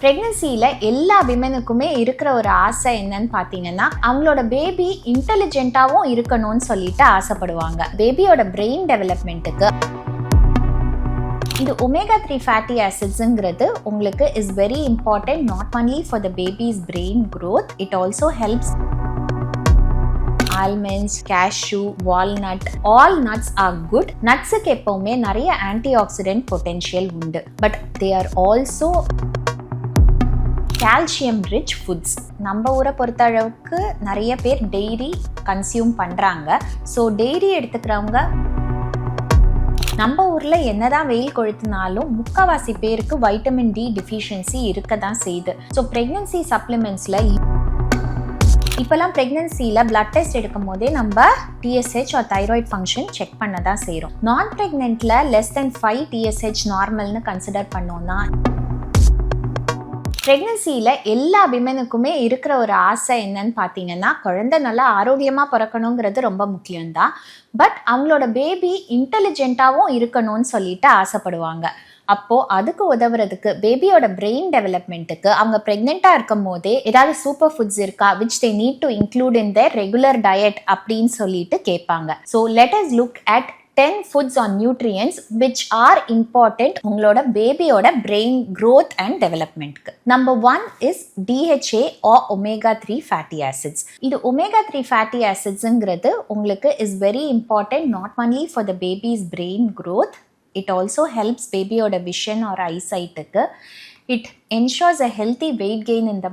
பிரெக்னன்சியில் எல்லா விமனுக்குமே இருக்கிற ஒரு ஆசை என்னன்னு பார்த்தீங்கன்னா அவங்களோட பேபி இன்டெலிஜென்ட்டாகவும் இருக்கணும்னு சொல்லிட்டு ஆசைப்படுவாங்க. பேபியோட பிரெயின் டெவலப்மெண்ட்டுக்கு இது omega-3 fatty acidsங்கிறது உங்களுக்கு is very important, not only for the baby's brain growth, it also helps almonds, cashew, walnut, all nuts are good. நட்ஸுக்கு எப்பவுமே நிறைய ஆன்டி ஆக்சிடென்ட் பொட்டென்ஷியல் உண்டு, but they are also calcium rich foods. நம்ம ஊரை பொறுத்த அளவுக்கு நிறைய பேர் டெய்ரி கன்சியூம் பண்ணுறாங்க. ஸோ டெய்ரி எடுத்துக்கிறவங்க நம்ம ஊரில் என்னதான் வெயில் கொளுத்தினாலும் முக்கால்வாசி பேருக்கு வைட்டமின் டி டிஃபிஷியன்சி இருக்க தான் செய்யுது. ஸோ ப்ரெக்னன்சி சப்ளிமெண்ட்ஸில் இப்போல்லாம் ப்ரெக்னன்சியில் பிளட் டெஸ்ட் எடுக்கும் போதே நம்ம TSH or thyroid function check பண்ண தான் செய்கிறோம். நான் ப்ரெக்னென்ட்டில் லெஸ் தென் 5 டிஎஸ்ஹெச் நார்மல்னு கன்சிடர் பண்ணோன்னா ப்ரெக்னன்சியில் எல்லா விமனுக்குமே இருக்கிற ஒரு ஆசை என்னன்னு பார்த்தீங்கன்னா குழந்தை நல்லா ஆரோக்கியமாக பிறக்கணுங்கிறது ரொம்ப முக்கியம்தான். பட் அவங்களோட பேபி இன்டெலிஜென்ட்டாகவும் இருக்கணும்னு சொல்லிட்டு ஆசைப்படுவாங்க. அப்போது அதுக்கு உதவுறதுக்கு பேபியோட பிரெயின் டெவலப்மெண்ட்டுக்கு அவங்க ப்ரெக்னெண்ட்டாக இருக்கும் போதே ஏதாவது சூப்பர் ஃபுட்ஸ் இருக்கா which they need to include in their regular diet அப்படின்னு சொல்லிட்டு கேட்பாங்க. So let us look at 10 foods on nutrients which are important உங்களோட பேபியோட brain growth and development. Number 1 is DHA or omega-3 fatty acids. இது omega-3 fatty acidsங்கிறது உங்களுக்கு is very important not only for the baby's brain growth, it also helps பேபியோட vision or eyesight-க்கு. It ensures a healthy weight gain in the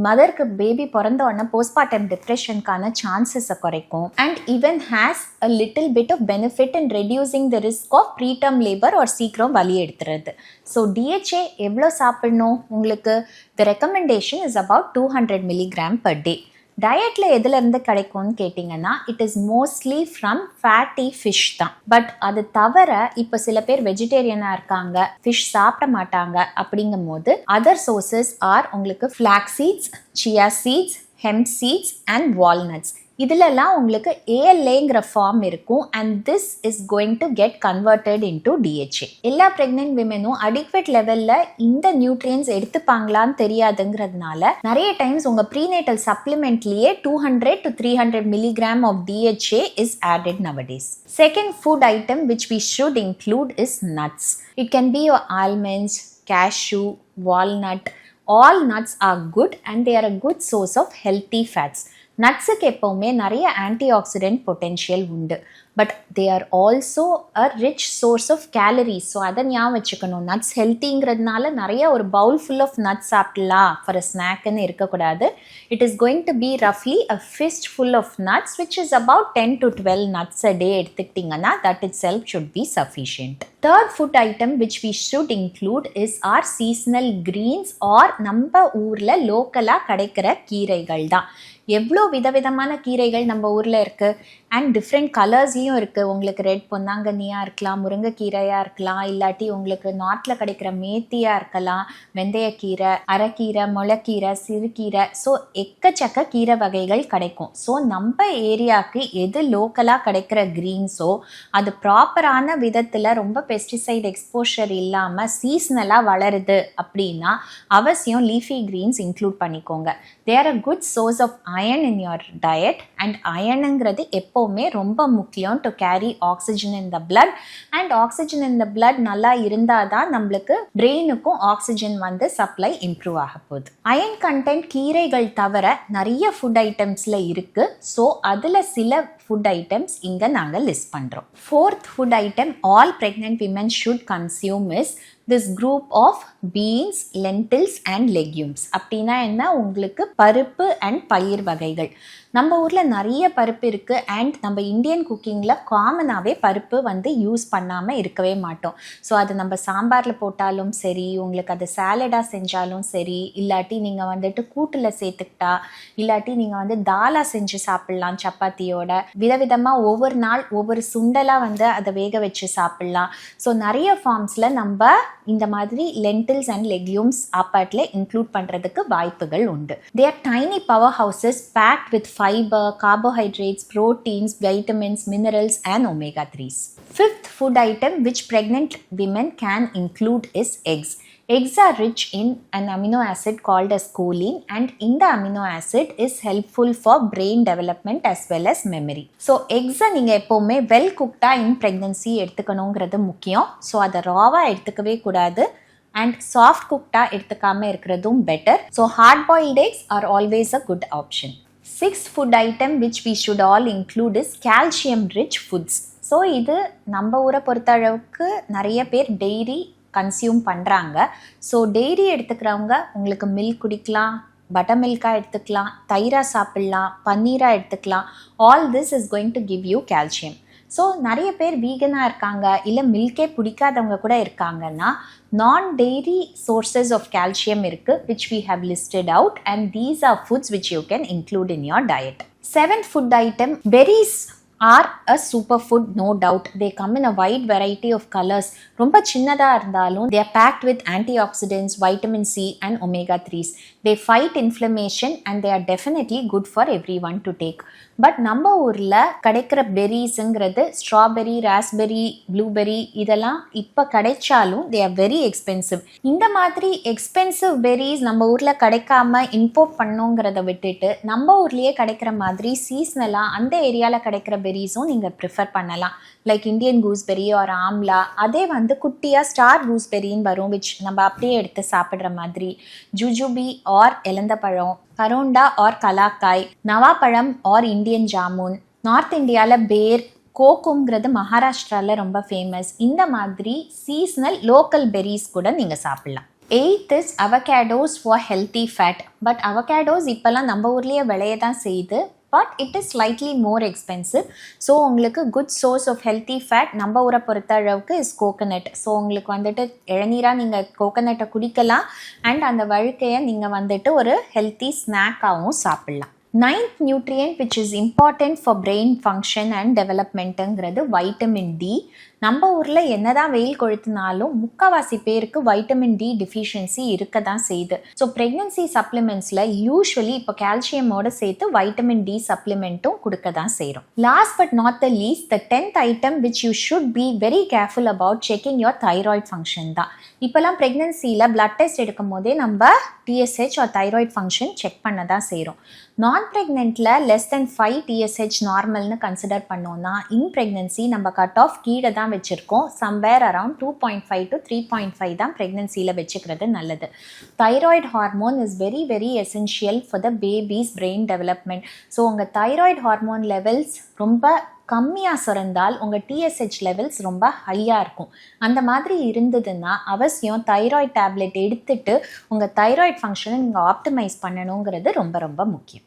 மதருக்கு baby பிறந்த உடனே postmortem டிப்ரெஷனுக்கான சான்சஸை குறைக்கும். And even has a little bit of benefit in reducing the risk of preterm labor ஒரு சீக்கிரம் வலி எடுத்துறது. ஸோ டிஹெச்ஏ எவ்வளோ சாப்பிடணும் உங்களுக்கு? The recommendation is about 200 milligram per day. டயட்டில் எதுலேருந்து கிடைக்கும்னு கேட்டிங்கன்னா it is mostly from fatty fish தான். பட் அது தவிர இப்போ சில பேர் வெஜிடேரியனாக இருக்காங்க, ஃபிஷ் சாப்பிட மாட்டாங்க. அப்படிங்கும் போது அதர் சோர்சஸ் ஆர் உங்களுக்கு flax seeds, chia seeds, hemp seeds and walnuts. இதிலெல்லாம் உங்களுக்கு ஏஎல்ஏங்கிற ஃபார்ம் இருக்கும் and this is going to get converted into DHA. எல்லா ப்ரெக்னென்ட் விமெனும் அடிக்வேட் லெவலில் இந்த நியூட்ரியன்ஸ் எடுத்துப்பாங்களான்னு தெரியாதுங்கிறதுனால நிறைய டைம்ஸ் உங்கள் ப்ரீநேட்டல் சப்ளிமெண்ட்லேயே 200 to 300 milligram of DHA is added nowadays. Second food item which we should include is nuts. It can be your almonds, cashew, walnut. All nuts are good and they are a good source of healthy fats. நட்ஸுக்கு எப்போவுமே நிறைய antioxidant potential உண்டு, but they are also a rich source of calories. So அதை ஞாபகம் வச்சுக்கணும். Nuts ஹெல்த்திங்கிறதுனால நிறைய ஒரு பவுல் ஃபுல் ஆஃப் நட்ஸ் சாப்பிடலாம் ஃபார் அ ஸ்நாக்குன்னு இருக்கக்கூடாது. It is going to be ரஃப்லி a fist full of nuts which is about 10 to 12 nuts a day எடுத்துக்கிட்டிங்கன்னா that itself should be sufficient. Third food item which we should include is our seasonal greens or நம்ம ஊரில் லோக்கலாக கிடைக்கிற கீரைகள் தான். எவ்வளோ விதவிதமான கீரைகள் நம்ம ஊரில் இருக்குது அண்ட் டிஃப்ரெண்ட் கலர்ஸ்லேயும் இருக்குது. உங்களுக்கு ரெட் பொன்னாங்கண்ணியாக இருக்கலாம், முருங்கைக்கீரையாக இருக்கலாம், இல்லாட்டி உங்களுக்கு நாட்டில் கிடைக்கிற மேத்தியாக இருக்கலாம், வெந்தயக்கீரை, அரைக்கீரை, முளைக்கீரை, சிறுகீரை. ஸோ எக்கச்சக்க கீரை வகைகள் கிடைக்கும். ஸோ நம்ம ஏரியாவுக்கு எது லோக்கலாக கிடைக்கிற க்ரீன்ஸோ அது ப்ராப்பரான விதத்தில் ரொம்ப பெஸ்டிசைட் எக்ஸ்போஷர் இல்லாமல் சீசனலாக வளருது அப்படின்னா அவசியம் லீஃபி க்ரீன்ஸ் இன்க்ளூட் பண்ணிக்கோங்க. They are a good source of iron in your diet and அயர்னுங்கிறது எப்போவுமே ரொம்ப முக்கியம் to carry oxygen in the blood. And oxygen in the blood நல்லா இருந்தால் தான் நம்மளுக்கு பிரெயினுக்கும் ஆக்சிஜன் வந்து சப்ளை இம்ப்ரூவ் ஆக போகுது. அயர்ன் கண்டென்ட் கீரைகள் தவிர நிறைய ஃபுட் ஐட்டம்ஸில் இருக்குது. ஸோ அதில் சில ஃபுட் ஐட்டம்ஸ் இங்கே நாங்கள் லிஸ்ட் பண்ணுறோம். Fourth food item all pregnant women should consume is this group of beans, lentils and legumes. அப்படின்னா என்ன? உங்களுக்கு பருப்பு அண்ட் பயிர் வகைகள். நம்ம ஊரில் நிறைய பருப்பு இருக்குது அண்ட் நம்ம இந்தியன் குக்கிங்கில் காமனாகவே பருப்பு வந்து யூஸ் பண்ணாமல் இருக்கவே மாட்டோம். ஸோ அது நம்ம சாம்பாரில் போட்டாலும் சரி, உங்களுக்கு அது சாலடாக செஞ்சாலும் சரி, இல்லாட்டி நீங்கள் வந்துட்டு கூட்டில் சேர்த்துக்கிட்டா, இல்லாட்டி நீங்கள் வந்து தாலாக செஞ்சு சாப்பிட்லாம் சப்பாத்தியோட. விதவிதமாக ஒவ்வொரு நாள் ஒவ்வொரு சுண்டலாக வந்து அதை வேக வச்சு சாப்பிட்லாம். ஸோ நிறைய ஃபார்ம்ஸில் நம்ம இந்த மாதிரி லென்டில்ஸ் அண்ட் லெக்யூம்ஸ் சாப்பாட்டில் இன்க்ளூட் பண்ணுறதுக்கு வாய்ப்புகள் உண்டு. They are tiny powerhouses packed with fiber, carbohydrates, proteins, vitamins, minerals and omega-3s. Fifth food item which pregnant women can include is eggs. Eggs are rich in an amino acid called as choline, and in the amino acid is helpful for brain development as well as memory. So eggs நீங்கள் எப்போவுமே well குக்டா இன் pregnancy எடுத்துக்கணுங்கிறது முக்கியம். So அதை ராவாக எடுத்துக்கவே கூடாது and soft குக்டா எடுத்துக்காமல் இருக்கிறதும் better. So hard boiled eggs are always a good option. Sixth food item which we should all include is calcium rich foods. So இது நம்ம ஊரை பொறுத்த அளவுக்கு நிறைய பேர் டெய்ரி கன்சியூம் பண்ணுறாங்க. ஸோ டெய்ரி எடுத்துக்கிறவங்க உங்களுக்கு மில்க் குடிக்கலாம், பட்டர் மில்காக எடுத்துக்கலாம், தயிராக சாப்பிட்லாம், பன்னீராக எடுத்துக்கலாம். All this is going to give you calcium. So நிறைய பேர் வீகனாக இருக்காங்க, இல்லை மில்கே பிடிக்காதவங்க கூட இருக்காங்கன்னா நான் டெய்ரி சோர்சஸ் ஆஃப் கால்சியம் இருக்குது which we have listed out, and these are foods which you can include in your diet. Seventh food item, berries are a superfood, no doubt. They come in a wide variety of colors. ரொம்ப சின்னதாக இருந்தாலும் they are packed with antioxidants, vitamin C and omega 3s. They fight inflammation and they are definitely good for everyone to take. But நம்ம ஊரில் கிடைக்கிற பெரிஸுங்கிறது strawberry, raspberry, blueberry இதெல்லாம் இப்போ கிடைச்சாலும் they are very expensive. இந்த மாதிரி எக்ஸ்பென்சிவ் பெரிஸ் நம்ம ஊரில் கிடைக்காம இம்போர்ட் பண்ணுங்கிறத விட்டுட்டு நம்ம ஊர்லேயே கிடைக்கிற மாதிரி சீஸ்னலாக அந்த ஏரியாவில் கிடைக்கிற பெரிஸும் நீங்கள் ப்ரிஃபர் பண்ணலாம். Like Indian gooseberry or amla, அதே வந்து குட்டியாக ஸ்டார் கூஸ்பெரின்னு வரும் விச் நம்ம அப்படியே எடுத்து சாப்பிட்ற மாதிரி. ஜுஜுபி ஆர் எலந்தப்பழம், கரோண்டா ஆர் கலாக்காய், நவாப்பழம் ஆர் இந்தியன் ஜாமுன். நார்த் இந்தியாவில் பேர், கோக்குங்கிறது மகாராஷ்டிராவில் ரொம்ப ஃபேமஸ். இந்த மாதிரி சீஸ்னல் லோக்கல் பெரிஸ் கூட நீங்கள் சாப்பிட்லாம். Eighth is avocados for healthy fat. But avocados இப்போல்லாம் நம்ம ஊர்லேயே விளைய தான் செய்யுது, but it is slightly more expensive. So உங்களுக்கு good source of healthy fat நம்ம ஊரை பொறுத்த அளவுக்கு இஸ் கோகனட். ஸோ உங்களுக்கு வந்துட்டு இளநீராக நீங்கள் கோகனட்டை குடிக்கலாம் அண்ட் அந்த வழுக்கையை நீங்கள் வந்துட்டு ஒரு ஹெல்த்தி ஸ்நாக்காகவும் சாப்பிட்லாம். Ninth nutrient which is important for brain function and developmentங்கிறது வைட்டமின் டி. நம்ம ஊரில் என்னதான் வெயில் கொளுத்தினாலும் முக்கால்வாசி பேருக்கு வைட்டமின் டி டிஃபிஷியன்சி இருக்க தான் செய்யுது. ஸோ ப்ரெக்னன்சி சப்ளிமெண்ட்ஸில் யூஸ்வலி இப்போ கால்சியமோட சேர்த்து வைட்டமின் டி சப்ளிமெண்ட்டும் கொடுக்க தான் செய்கிறோம். Last but not the least, the 10th item which you should be very careful about checking your thyroid function தான். இப்போலாம் ப்ரெக்னன்சியில் பிளட் டெஸ்ட் எடுக்கும் போதே நம்ம TSH or thyroid function check பண்ண தான் செய்கிறோம். நான் ப்ரெக்னென்ட்டில் லெஸ் தென் 5 டிஎஸ்ஹெச் நார்மல்னு கன்சிடர் பண்ணோன்னா இன் ப்ரெக்னன்சி நம்ம கட் ஆஃப் கீழே தான் வச்சுருக்கோம். சம்வேர் அரவுண்ட் 2.5 to 3.5 தான் ப்ரெக்னன்சியில் வச்சுக்கிறது நல்லது. Thyroid hormone is very very essential for the baby's brain development. So உங்கள் தைராய்டு ஹார்மோன் லெவல்ஸ் ரொம்ப கம்மியாக சுரந்தால் உங்கள் டிஎஸ்ஹெச் லெவல்ஸ் ரொம்ப ஹையாக இருக்கும். அந்த மாதிரி இருந்ததுன்னா அவசியம் தைராய்டு டேப்லெட் எடுத்துட்டு உங்கள் தைராய்டு ஃபங்க்ஷனை நீங்கள் ஆப்டிமைஸ் பண்ணணுங்கிறது ரொம்ப ரொம்ப முக்கியம்.